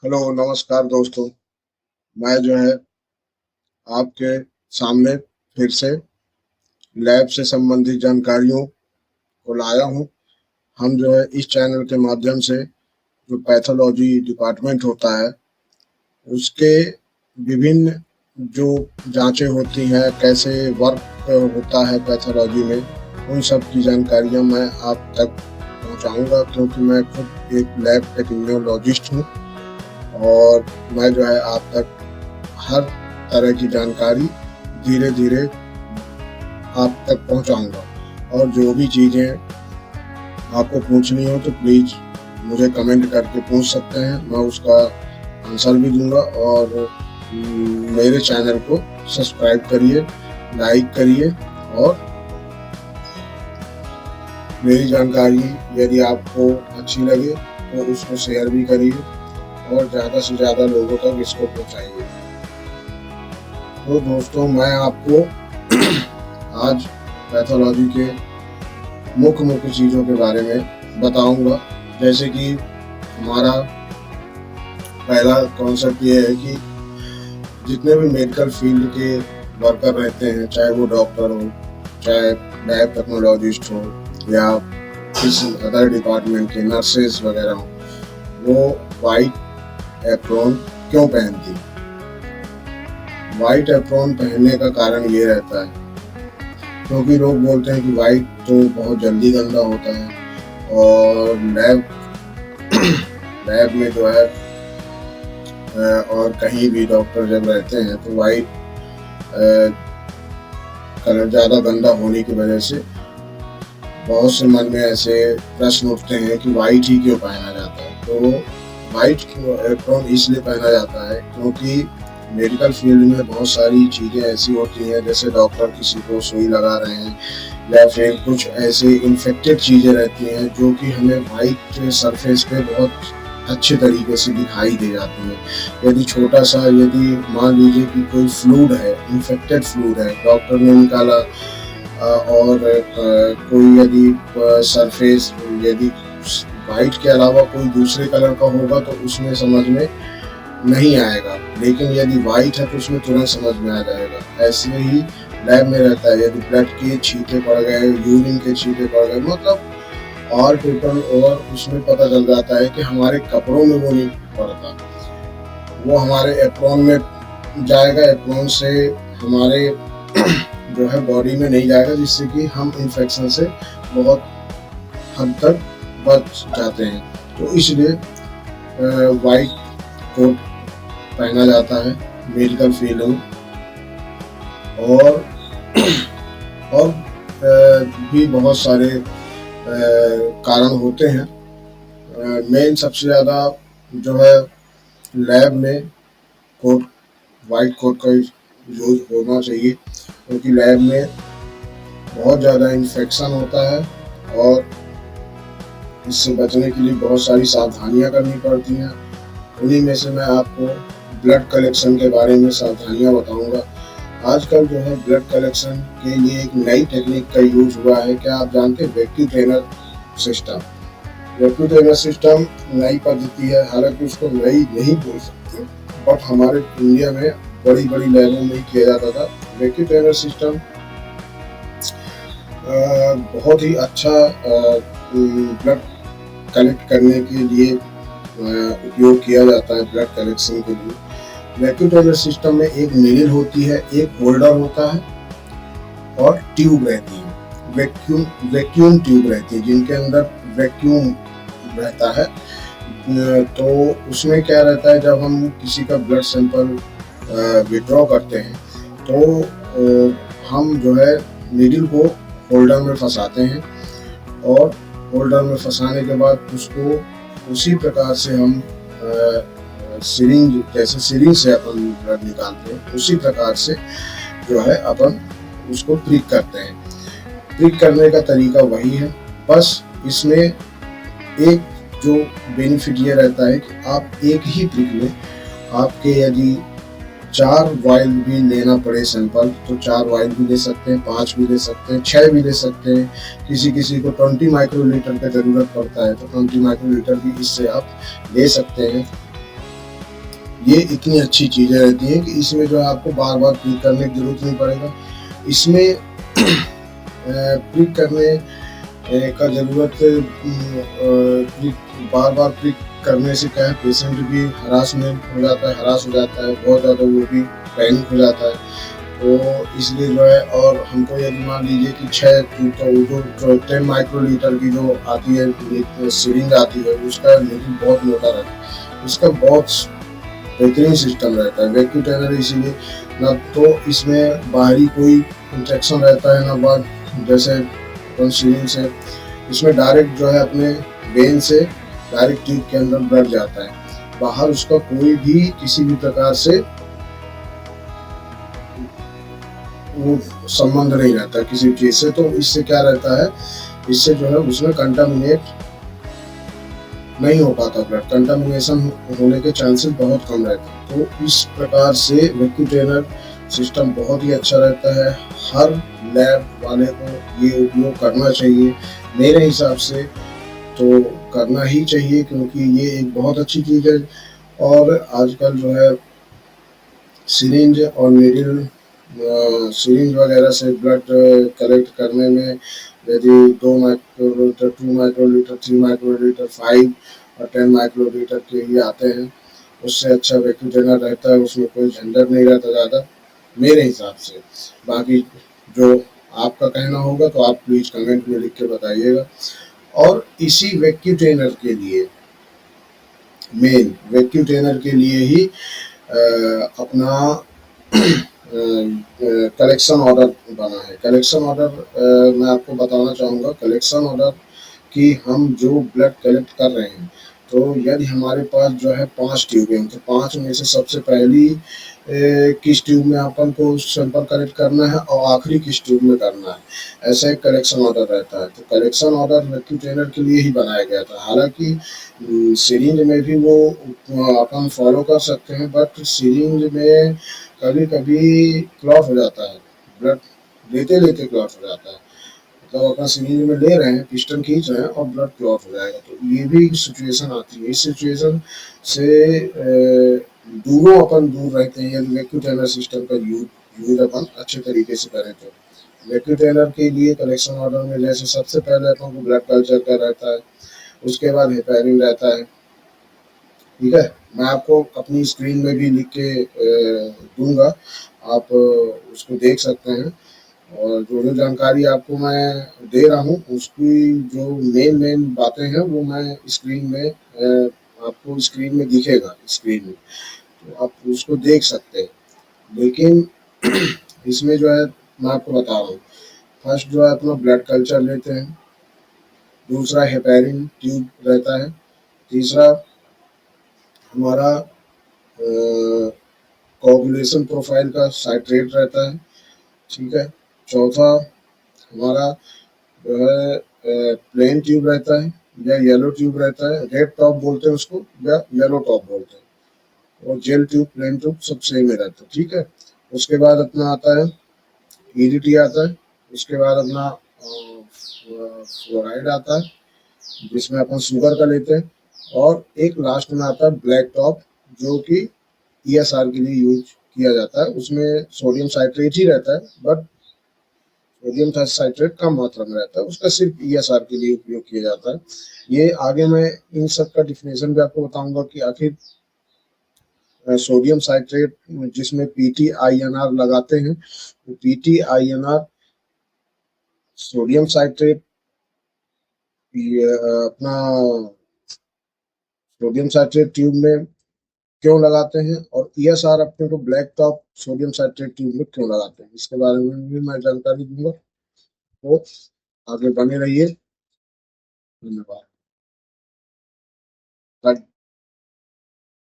Hello नमस्कार दोस्तों। मैं जो है आपके सामने फिर से लैब से संबंधित जानकारियों को लाया हूँ। हम जो है इस चैनल के माध्यम से जो पैथोलॉजी डिपार्टमेंट होता है उसके विभिन्न जो जांचें होती हैं, कैसे वर्क होता है पैथोलॉजी में, उन सब की जानकारियाँ मैं आप तक पहुँचाऊँगा, क्योंकि मैं खुद एक लैब टेक्नोलॉजिस्ट हूँ और मैं जो है आप तक हर तरह की जानकारी धीरे धीरे आप तक पहुंचाऊंगा। और जो भी चीज़ें आपको पूछनी हो तो प्लीज़ मुझे कमेंट करके पूछ सकते हैं, मैं उसका आंसर भी दूंगा। और मेरे चैनल को सब्सक्राइब करिए, लाइक करिए और मेरी जानकारी यदि आपको अच्छी लगे तो उसको शेयर भी करिए और ज़्यादा से ज़्यादा लोगों तक इसको पहुंचाइए। तो दोस्तों, मैं आपको आज पैथोलॉजी के मुख्य चीज़ों के बारे में बताऊंगा। जैसे कि हमारा पहला कॉन्सेप्ट ये है कि जितने भी मेडिकल फील्ड के वर्कर रहते हैं, चाहे वो डॉक्टर हो, चाहे लैब टेक्नोलॉजिस्ट हो या किसी अदर डिपार्टमेंट के नर्सेज वगैरह हो, वो वाइट एप्रॉन क्यों पहनती है? वाइट एप्रॉन पहनने का कारण ये रहता है क्योंकि लोग बोलते हैं कि वाइट तो बहुत जल्दी गंदा होता है और लैब में जो है और कहीं भी डॉक्टर जब रहते हैं तो वाइट कलर ज़्यादा गंदा होने की वजह से बहुत से मन में ऐसे प्रश्न उठते हैं कि वाइट ही क्यों पहना जाता है। तो वाइट एप्रॉन इसलिए पहना जाता है क्योंकि मेडिकल फील्ड में बहुत सारी चीज़ें ऐसी होती हैं, जैसे डॉक्टर किसी को सुई लगा रहे हैं या फिर कुछ ऐसे इन्फेक्टेड चीज़ें रहती हैं जो कि हमें वाइट सरफेस पे बहुत अच्छे तरीके से दिखाई दे जाती है। यदि छोटा सा, यदि मान लीजिए कि कोई फ्लूइड है, इन्फेक्टेड फ्लूइड है, डॉक्टर ने निकाला और कोई यदि सरफेस यदि वाइट के अलावा कोई दूसरे कलर का होगा तो उसमें समझ में नहीं आएगा, लेकिन यदि वाइट है तो उसमें तुरंत समझ में आ जाएगा। ऐसे ही लैब में रहता है, यदि ब्लड के छींटे पड़ गए, यूरिन के छींटे पड़ गए, मतलब और टोटल और उसमें पता चल जाता है कि हमारे कपड़ों में वो नहीं पड़ता, वो हमारे एप्रॉन में जाएगा। एप्रॉन से हमारे जो है बॉडी में नहीं जाएगा, जिससे कि हम इन्फेक्शन से बहुत हद तक बच जाते हैं। तो इसलिए वाइट कोट पहना जाता है मेडिकल फील्ड में। और भी बहुत सारे कारण होते हैं। मेन सबसे ज़्यादा जो है लैब में वाइट कोट का यूज होना चाहिए, क्योंकि लैब में बहुत ज़्यादा इन्फेक्शन होता है और इससे बचने के लिए बहुत सारी सावधानियां करनी पड़ती हैं। उन्हीं में से मैं आपको ब्लड कलेक्शन के बारे में सावधानियां बताऊंगा। आजकल जो है ब्लड कलेक्शन के लिए एक नई टेक्निक का यूज हुआ है। क्या आप जानते हैं? Vacuum trainer system. Vacuum trainer system नई पद्धति है, हालांकि उसको नई नहीं बोल सकते, बट हमारे इंडिया में बड़ी बड़ी लैबों में किया जाता था। वैक्यूम ट्रेनर सिस्टम बहुत ही अच्छा ब्लड कलेक्ट करने के लिए उपयोग किया जाता है। ब्लड कलेक्शन के लिए वैक्यूम ट्रेनर सिस्टम में एक नीडल होती है, एक होल्डर होता है और ट्यूब रहती है, वैक्यूम ट्यूब रहती है जिनके अंदर वैक्यूम रहता है। तो उसमें क्या रहता है, जब हम किसी का ब्लड सैंपल विड्रॉ करते हैं तो हम जो है नीडल को होल्डर में फंसाते हैं और होल्डर में फंसाने के बाद उसको उसी प्रकार से हम सिरिंज, जैसे सिरिंज से अपन ब्लड निकालते हैं, उसी प्रकार से जो है अपन उसको प्रिक करते हैं। प्रिक करने का तरीका वही है, बस इसमें एक जो बेनिफिट ये रहता है कि आप एक ही प्रिक में आपके यदि 4 वाइल भी लेना पड़े सैंपल तो 4 वाइल भी ले सकते हैं, 5 भी ले सकते हैं, 6 भी ले सकते हैं। किसी को 20 माइक्रोलीटर का ज़रूरत पड़ता है तो 20 माइक्रोलीटर भी इससे आप ले सकते हैं। ये इतनी अच्छी चीज़ें रहती हैं कि इसमें जो है आपको बार बार क्लिक करने की जरूरत नहीं पड़ेगा। इसमें क्लिक करने का ज़रूरत क्लिक बार बार क्लिक करने से क्या है, पेशेंट भी हरासमेंट हो जाता है, हरास हो जाता है बहुत ज़्यादा, वो भी पैनिक हो जाता है। तो इसलिए जो है, और हमको यदि मान लीजिए कि 6 तो जो 10 माइक्रोलीटर की जो आती है एक सिरिंज आती है, उसका लेवल बहुत मोटा रहता है। इसका बहुत बेहतरीन सिस्टम रहता है वैक्यूम ट्रेनर, इसीलिए ना तो इसमें बाहरी कोई इंजेक्शन रहता है ना बाद, जैसे अपन सिरिंज से, इसमें डायरेक्ट जो है अपने वेन से डायरेक्ट ट्यूब के अंदर ब्लड जाता है, बाहर उसका कोई भी किसी भी प्रकार से वो संबंध नहीं रहता किसी चीज से। तो इससे क्या रहता है, इससे जो है उसमें कंटामिनेट नहीं हो पाता, ब्लड कंटामिनेशन होने के चांसेस बहुत कम रहते हैं। तो इस प्रकार से वैक्यूम ट्रेनर सिस्टम बहुत ही अच्छा रहता है। हर लैब वाले को ये उपयोग करना चाहिए मेरे हिसाब से, तो करना ही चाहिए, क्योंकि ये एक बहुत अच्छी चीज़ है। और आजकल जो है सिरिंज और नीडल, सिरिंज वगैरह से ब्लड कलेक्ट करने में, यदि 2 माइक्रोलीटर, 2 माइक्रोलीटर, 3 माइक्रोलीटर, 5 और 10 माइक्रोलीटर के लिए आते हैं, उससे अच्छा वैक्यूम ट्रेनर रहता है, उसमें कोई झंझट नहीं रहता ज़्यादा मेरे हिसाब से। बाकी जो आपका कहना होगा तो आप प्लीज़ कमेंट में लिख के बताइएगा। और इसी वैक्यूम ट्रेनर के लिए, मेन वैक्यूम ट्रेनर के लिए ही अपना कलेक्शन ऑर्डर बना है। कलेक्शन ऑर्डर मैं आपको बताना चाहूँगा, कलेक्शन ऑर्डर कि हम जो ब्लड कलेक्ट कर रहे हैं, तो यदि हमारे पास जो है 5 ट्यूबें हैं, तो 5 में से सबसे पहली किस ट्यूब में अपन को सैंपल कलेक्ट करना है और आखिरी किस ट्यूब में करना है, ऐसा एक कलेक्शन ऑर्डर रहता है। तो कलेक्शन ऑर्डर वैक्यूम ट्रेनर के लिए ही बनाया गया था। हालांकि सिरिंज में भी वो अपन फॉलो कर सकते हैं, बट सिरिंज में कभी कभी क्लॉट हो जाता है, ब्लड लेते लेते क्लॉट हो जाता है, मतलब अपन सिरिंज में ले रहे हैं, पिस्टन खींच रहे हैं और ब्लड क्लॉट हो जाएगा। तो ये भी सिचुएशन आती है। इस सिचुएशन से दूरों अपन दूर रहते हैं यदि वैक्यूम ट्रेनर सिस्टम का यूज अपन अच्छे तरीके से करें तो। वैक्यूम ट्रेनर के लिए कलेक्शन ऑर्डर में जैसे सबसे पहले अपन को ब्लड कल्चर का रहता है, उसके बाद हेपेरिन रहता है, ठीक है। मैं आपको अपनी स्क्रीन में भी लिख के दूंगा, आप उसको देख सकते हैं। और जो जो जानकारी आपको मैं दे रहा हूँ, उसकी जो मेन मेन बातें हैं वो मैं स्क्रीन में आपको स्क्रीन में दिखेगा, स्क्रीन में, तो आप उसको देख सकते हैं। लेकिन इसमें जो है मैं आपको बता रहा हूँ, फर्स्ट जो है अपना ब्लड कल्चर लेते हैं, दूसरा हेपेरिन ट्यूब रहता है, तीसरा हमारा कोगुलेशन प्रोफाइल का साइट्रेट रहता है, ठीक है। चौथा हमारा जो है प्लेन ट्यूब रहता है या येलो ट्यूब रहता है, रेड टॉप बोलते हैं उसको या येलो टॉप बोलते हैं, और जेल ट्यूब, प्लेन ट्यूब सब सेम ही रहता है, ठीक है। उसके बाद अपना आता है ईडीटी आता है, उसके बाद अपना फ्लोराइड आता है जिसमें अपन शुगर का लेते हैं, और एक लास्ट में आता है ब्लैक टॉप जो कि ईएसआर के लिए यूज किया जाता है। उसमें सोडियम साइट्रेट ही रहता है, बट सोडियम साइट्रेट कम मात्रा में रहता है, उसका सिर्फ ईएसआर के लिए उपयोग किया जाता है। ये आगे मैं इन सब का डिफिनेशन भी आपको बताऊंगा कि आखिर सोडियम साइट्रेट जिसमें पीटी आईएनआर लगाते हैं, तो पीटी आईएनआर सोडियम साइट्रेट अपना सोडियम साइट्रेट ट्यूब में क्यों लगाते हैं, और ईएसआर अपने को black top sodium citrate tube में क्यों लगाते हैं, इसके बारे में भी मैं जानकारी दूंगा। तो आगे बने रहिए। धन्यवाद।